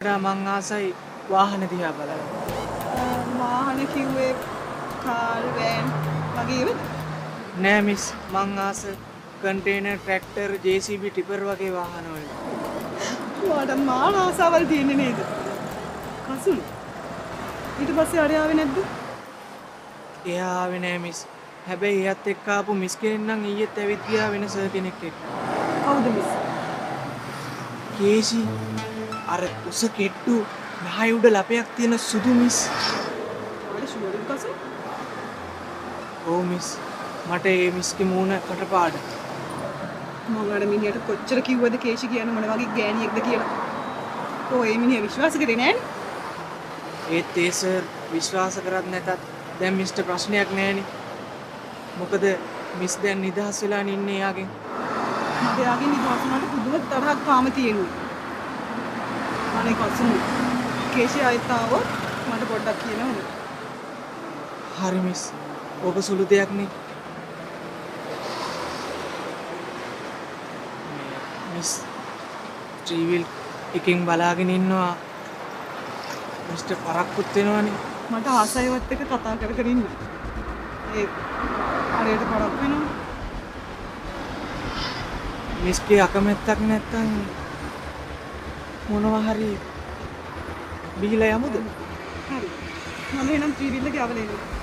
මං ආසයි වාහන දිහා බලන්න. වාහන කිව්වේ කාර් වෑන් වගේ ඒවද? නෑ මිස් මං ආස කන්ටේනර් ට්‍රැක්ටර් JCB ටිපර් වගේ වාහන වලට. ඔයාට මාන ආසාවල් තියෙන්නේ නේද? කසුලු. ඊට පස්සේ අර ආවේ නැද්ද? එයා ආවේ නෑ මිස්. හැබැයි එයත් එක්ක ආපු මිස් කෙනෙක් නම් ඊයේත් ඇවිත් ගියා වෙන සර් කෙනෙක් එක්ක. කවුද මිස්? කේසි අර උස කෙට්ටු නහය උඩ ලපයක් තියෙන සුදු මිස්. ඔයාට ෂුවර්ද කසු? ඔව් මිස්. මට ඒ මිස්ගේ මූණ කටපාඩ. මම අර මිනිහට කොච්චර කිව්වද කේෂි කියන්නේ මොන වගේ ගෑණියෙක්ද කියලා. ඔය ඒ මිනිහා විශ්වාස කරේ නෑනේ. ඒත් ඒ සර් විශ්වාස කරත් නැතත් දැන් මිස්ට ප්‍රශ්නයක් නෑනේ. මොකද මිස් දැන් නිදහස් වෙලා ඉන්නේ එයාගෙන්. මට යාගේ නිදහස් වුණාට පුදුම තරහක් තාම තියෙනවා. අනේ කසුලු. කේෂි ආයෙත් ආවොත් මට පොඩ්ඩක් කියන්න. හරි මිස්. ඔබ සුළු දෙයක් නේ. මිස් ට්‍රීවිල් එකෙන් බලාගෙන ඉන්නවා. මිස්ටර් පරක්කුත් වෙනවනේ. මට ආසයවත් එක කතා කර කර ඉන්න. ඒ හරියට පරක් වෙනවා. මිස්ගේ අකමැත්තක් නැත්තම් මොනවා හරි බීලා යමුද? හරි. මම එනම් ත්‍රිවිල්ල ගාවල එනවා.